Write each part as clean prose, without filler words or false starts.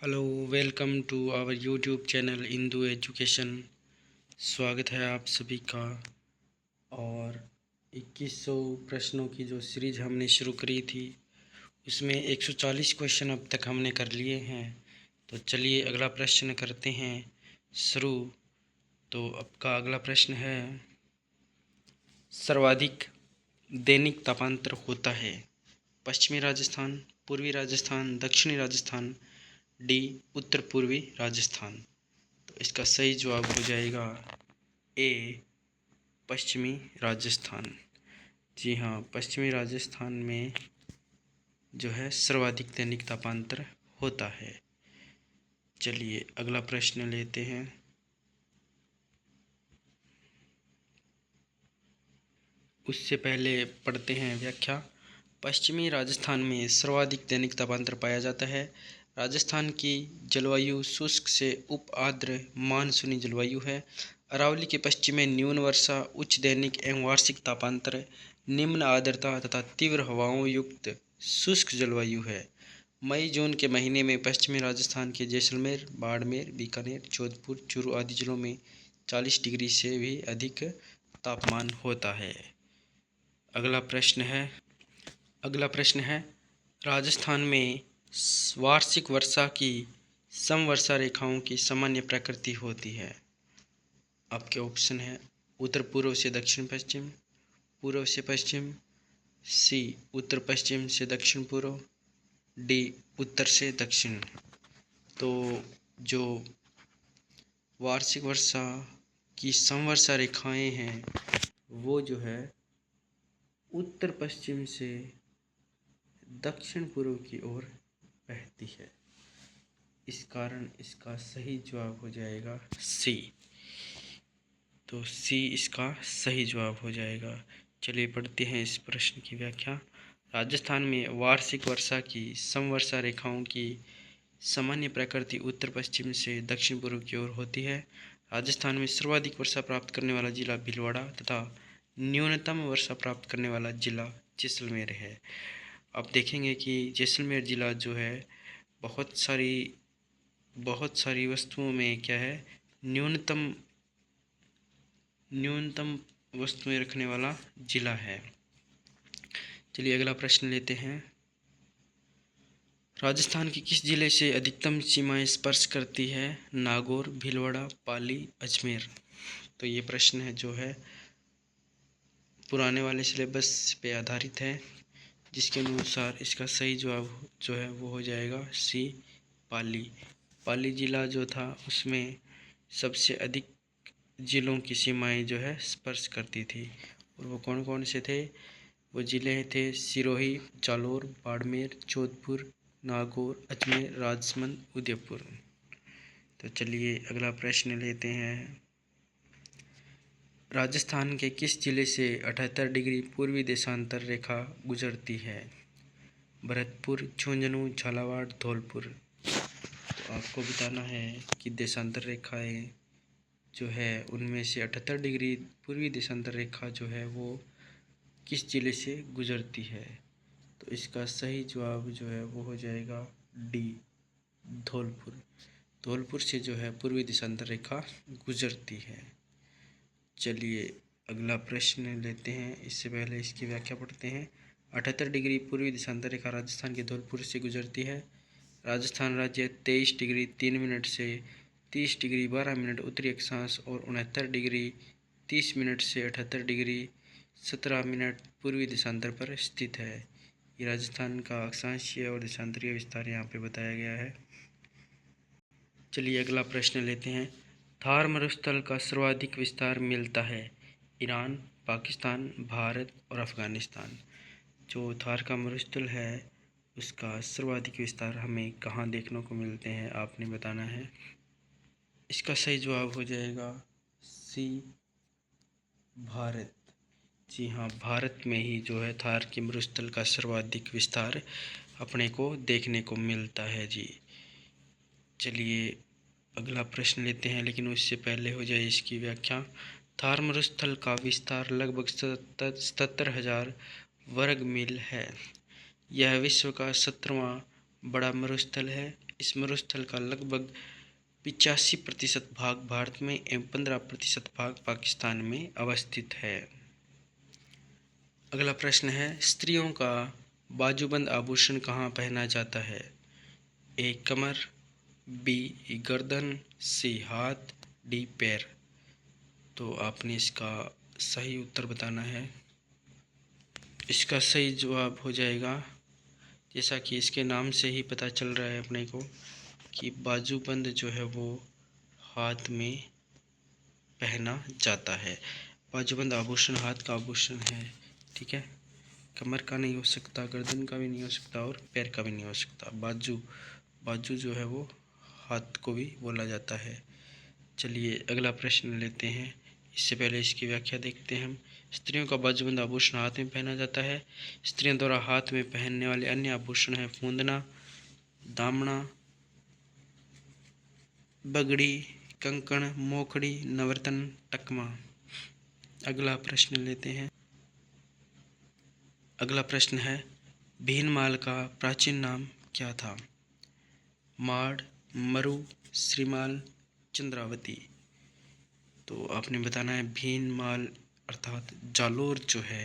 Hello, welcome to our YouTube channel Indu education. स्वागत है आप सभी का। और 2100 प्रश्नों की जो सीरीज हमने शुरू करी थी उसमें 140 क्वेश्चन अब तक हमने कर लिए हैं। तो चलिए अगला प्रश्न करते हैं शुरू। तो आपका अगला प्रश्न है, सर्वाधिक दैनिक तापांतर होता है पश्चिमी राजस्थान, पूर्वी राजस्थान, दक्षिणी राजस्थान, डी उत्तर पूर्वी राजस्थान। तो इसका सही जवाब हो जाएगा ए पश्चिमी राजस्थान। जी हाँ, पश्चिमी राजस्थान में जो है सर्वाधिक दैनिक तापांतर होता है। चलिए अगला प्रश्न लेते हैं। उससे पहले पढ़ते हैं व्याख्या। पश्चिमी राजस्थान में सर्वाधिक दैनिक तापांतर पाया जाता है। राजस्थान की जलवायु शुष्क से उप आर्द्र मानसूनी जलवायु है। अरावली के पश्चिम में न्यून वर्षा, उच्च दैनिक एवं वार्षिक तापांतर, निम्न आर्द्रता तथा तीव्र हवाओं युक्त शुष्क जलवायु है। मई जून के महीने में पश्चिमी राजस्थान के जैसलमेर, बाड़मेर, बीकानेर, जोधपुर, चूरू आदि जिलों में 40 डिग्री से भी अधिक तापमान होता है। अगला प्रश्न है, राजस्थान में वार्षिक वर्षा की समवर्षा रेखाओं की सामान्य प्रकृति होती है। आपके ऑप्शन है उत्तर पूर्व से दक्षिण पश्चिम, पूर्व से पश्चिम, सी उत्तर पश्चिम से दक्षिण पूर्व, डी उत्तर से दक्षिण। तो जो वार्षिक वर्षा की समवर्षा रेखाएं हैं वो जो है उत्तर पश्चिम से दक्षिण पूर्व की ओर बहती है। इस कारण इसका सही जवाब हो जाएगा सी। तो सी इसका सही जवाब हो जाएगा। चलिए पढ़ते हैं इस प्रश्न की व्याख्या। राजस्थान में वार्षिक वर्षा की समवर्षा रेखाओं की सामान्य प्रकृति उत्तर पश्चिम से दक्षिण पूर्व की ओर होती है। राजस्थान में सर्वाधिक वर्षा प्राप्त करने वाला जिला भीलवाड़ा तथा न्यूनतम वर्षा प्राप्त करने वाला जिला जैसलमेर है। आप देखेंगे कि जैसलमेर ज़िला जो है बहुत सारी वस्तुओं में क्या है, न्यूनतम वस्तुएं रखने वाला ज़िला है। चलिए अगला प्रश्न लेते हैं। राजस्थान के किस जिले से अधिकतम सीमाएं स्पर्श करती है? नागौर, भीलवाड़ा, पाली, अजमेर। तो ये प्रश्न है जो है पुराने वाले सिलेबस पे आधारित है, जिसके अनुसार इसका सही जवाब जो है वो हो जाएगा सी पाली। पाली ज़िला जो था उसमें सबसे अधिक ज़िलों की सीमाएं जो है स्पर्श करती थी। और वो कौन कौन से थे? वो ज़िले थे सिरोही, जालोर, बाड़मेर, जोधपुर, नागौर, अजमेर, राजसमंद, उदयपुर। तो चलिए अगला प्रश्न लेते हैं। राजस्थान के किस जिले से 78 डिग्री पूर्वी देशांतर रेखा गुजरती है? भरतपुर, झुंझुनू, झालावाड़, धौलपुर। तो आपको बताना है कि देशांतर रेखाएं जो है उनमें से 78 डिग्री पूर्वी देशांतर रेखा जो है वो किस जिले से गुजरती है? तो इसका सही जवाब जो है वो हो जाएगा डी धौलपुर। धौलपुर से जो है पूर्वी देशांतर रेखा गुजरती है। चलिए अगला प्रश्न लेते हैं। इससे पहले इसकी व्याख्या पढ़ते हैं। 78 डिग्री पूर्वी देशांतर रेखा राजस्थान के धौलपुर से गुजरती है। राजस्थान राज्य 23 डिग्री 3 मिनट से 30 डिग्री 12 मिनट उत्तरी अक्षांश और 69 डिग्री 30 मिनट से 78 डिग्री 17 मिनट पूर्वी देशांतर पर स्थित है। ये राजस्थान का अक्षांशीय और देशांतरीय विस्तार यहाँ पे बताया गया है। चलिए अगला प्रश्न लेते हैं। थार मरुस्थल का सर्वाधिक विस्तार मिलता है ईरान, पाकिस्तान, भारत और अफ़गानिस्तान। जो थार का मरुस्थल है उसका सर्वाधिक विस्तार हमें कहाँ देखने को मिलते हैं आपने बताना है। इसका सही जवाब हो जाएगा सी भारत। जी हाँ, भारत में ही जो है थार के मरुस्थल का सर्वाधिक विस्तार अपने को देखने को मिलता है जी। चलिए अगला प्रश्न लेते हैं, लेकिन उससे पहले हो जाए इसकी व्याख्या। थार मरुस्थल का विस्तार लगभग 77,000 वर्ग मील है। यह विश्व का 17वां बड़ा मरुस्थल है। इस मरुस्थल का लगभग 85% भाग भारत में एवं 15% भाग पाकिस्तान में अवस्थित है। अगला प्रश्न है, स्त्रियों का बाजूबंद आभूषण कहाँ पहना जाता है? ए कमर, बी गर्दन, सी हाथ, डी पैर। तो आपने इसका सही उत्तर बताना है। इसका सही जवाब हो जाएगा, जैसा कि इसके नाम से ही पता चल रहा है अपने को, कि बाजूबंद जो है वो हाथ में पहना जाता है। बाजूबंद आभूषण हाथ का आभूषण है, ठीक है। कमर का नहीं हो सकता, गर्दन का भी नहीं हो सकता और पैर का भी नहीं हो सकता। बाजू जो है वो हाथ को भी बोला जाता है। चलिए अगला प्रश्न लेते हैं। इससे पहले इसकी व्याख्या देखते हैं हम। स्त्रियों का बाजूबंद आभूषण हाथ में पहना जाता है। स्त्रियों द्वारा हाथ में पहनने वाले अन्य आभूषण है फूंदना, दामना, बगड़ी, कंकण, मोखड़ी, नवरत्न, टकमा। अगला प्रश्न लेते हैं। अगला प्रश्न है, भीनमाल का प्राचीन नाम क्या था? माड़, मरु, श्रीमाल, चंद्रावती। तो आपने बताना है भीनमाल अर्थात जालोर जो है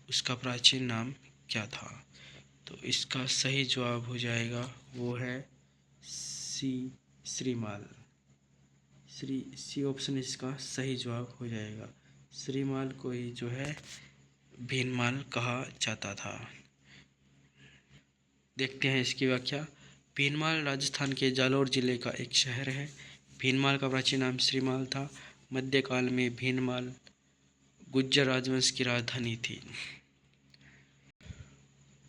उसका प्राचीन नाम क्या था? तो इसका सही जवाब हो जाएगा, वो है सी श्रीमाल। सी ऑप्शन इसका सही जवाब हो जाएगा। श्रीमाल को ही जो है भीनमाल कहा जाता था। देखते हैं इसकी व्याख्या। भीनमाल राजस्थान के जालोर जिले का एक शहर है। भीनमाल का प्राचीन नाम श्रीमाल था। मध्यकाल में भीनमाल गुज्जर राजवंश की राजधानी थी।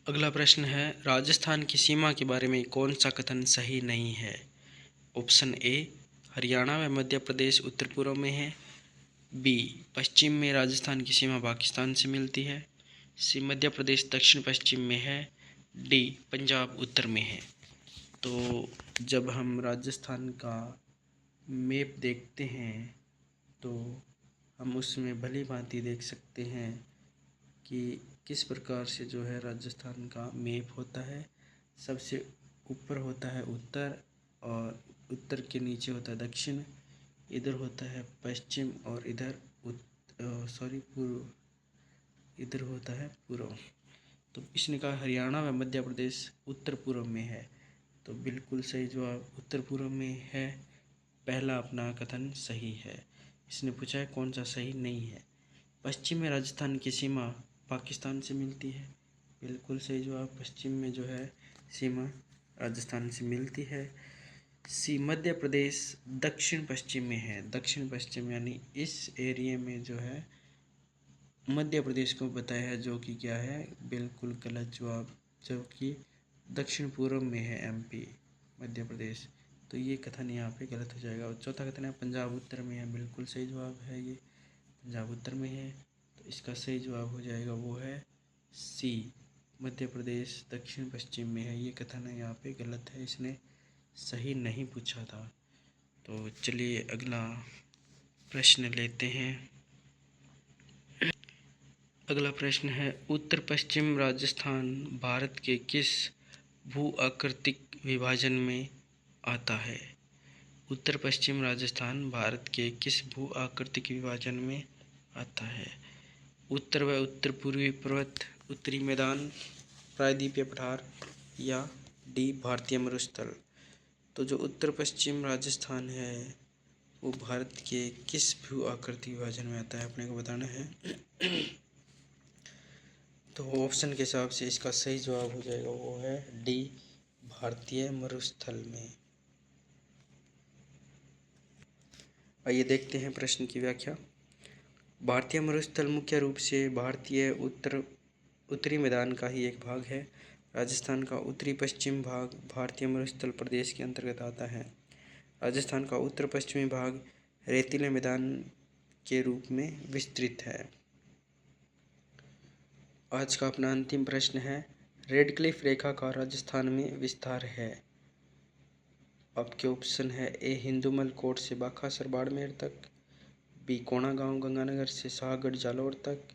अगला प्रश्न है, राजस्थान की सीमा के बारे में कौन सा कथन सही नहीं है? ऑप्शन ए, हरियाणा व मध्य प्रदेश उत्तर पूर्व में है। बी, पश्चिम में राजस्थान की सीमा पाकिस्तान से मिलती है। सी, मध्य प्रदेश दक्षिण पश्चिम में है। डी, पंजाब उत्तर में है। तो जब हम राजस्थान का मैप देखते हैं तो हम उसमें भली भांति देख सकते हैं कि किस प्रकार से जो है राजस्थान का मैप होता है। सबसे ऊपर होता है उत्तर और उत्तर के नीचे होता है दक्षिण, इधर होता है पश्चिम और इधर पूर्व, इधर होता है पूर्व। तो इसने कहा हरियाणा व मध्य प्रदेश उत्तर पूर्व में है। तो बिल्कुल सही जवाब उत्तर पूर्व में है। पहला अपना कथन सही है। इसने पूछा है कौन सा सही नहीं है। पश्चिम में राजस्थान की सीमा पाकिस्तान से मिलती है। बिल्कुल सही जवाब, पश्चिम में जो है सीमा राजस्थान से मिलती है। सी, मध्य प्रदेश दक्षिण पश्चिम में है। दक्षिण पश्चिम यानी इस एरिया में जो है मध्य प्रदेश को बताया है, जो कि क्या है बिल्कुल गलत जवाब, जबकि दक्षिण पूर्व में है एमपी मध्य प्रदेश। तो ये कथन यहाँ पे गलत हो जाएगा। और चौथा कथन है पंजाब उत्तर में है। बिल्कुल सही जवाब है, ये पंजाब उत्तर में है। तो इसका सही जवाब हो जाएगा, वो है सी, मध्य प्रदेश दक्षिण पश्चिम में है। ये कथन है यहाँ पे गलत है, इसने सही नहीं पूछा था। तो चलिए अगला प्रश्न लेते हैं। अगला प्रश्न है, उत्तर पश्चिम राजस्थान भारत के किस भू आकृतिक विभाजन में आता है? उत्तर पश्चिम राजस्थान भारत के किस भू आकृतिक विभाजन में आता है? उत्तर व उत्तर पूर्वी पर्वत, उत्तरी मैदान, प्रायद्वीपीय पठार या डी, भारतीय मरुस्थल। तो जो उत्तर पश्चिम राजस्थान है वो भारत के किस भू आकृतिक विभाजन में आता है, अपने को बताना है। तो ऑप्शन के हिसाब से इसका सही जवाब हो जाएगा, वो है डी, भारतीय मरुस्थल में। आइए देखते हैं प्रश्न की व्याख्या। भारतीय मरुस्थल मुख्य रूप से भारतीय उत्तरी मैदान का ही एक भाग है। राजस्थान का उत्तरी पश्चिम भाग भारतीय मरुस्थल प्रदेश के अंतर्गत आता है। राजस्थान का उत्तर पश्चिमी भाग रेतीले मैदान के रूप में विस्तृत है। आज का अपना अंतिम प्रश्न है, रेडक्लिफ रेखा का राजस्थान में विस्तार है। आपके ऑप्शन है ए, हिंदूमल कोट से बाखासर बाड़मेर तक। बी, कोणागांव गंगानगर से शाहगढ़ जालौर तक।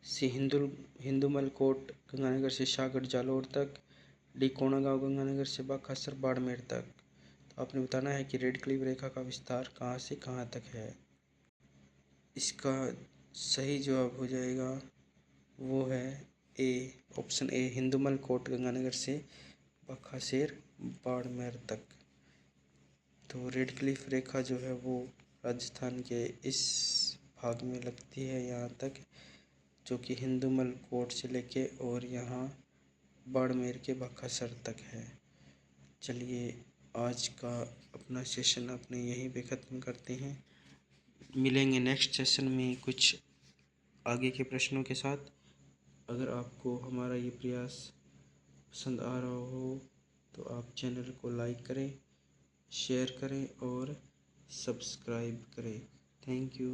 सी, हिंदूमल कोट गंगानगर से शाहगढ़ जालौर तक। डी, कोणागांव गंगानगर से बाखासर बाड़मेर तक। तो आपने बताना है कि रेड क्लिफ रेखा का विस्तार कहाँ से कहाँ तक है। इसका सही जवाब हो जाएगा वो है ए, option A, Hindumal coat Ganganagar से बकासेर बाड़मेर तक। तो रेड क्लिफ रेखा जो है वो राजस्थान के इस भाग में लगती है यहाँ तक, जो कि हिंदुमल कोट से लेके और यहाँ बाड़मेर के बकासर तक है। चलिए आज का अपना सेशन अपने यहीं पे ख़त्म करते हैं। मिलेंगे नेक्स्ट सेशन में कुछ आगे के प्रश्नों के साथ। अगर आपको हमारा ये प्रयास पसंद आ रहा हो तो आप चैनल को लाइक करें, शेयर करें और सब्सक्राइब करें। Thank you.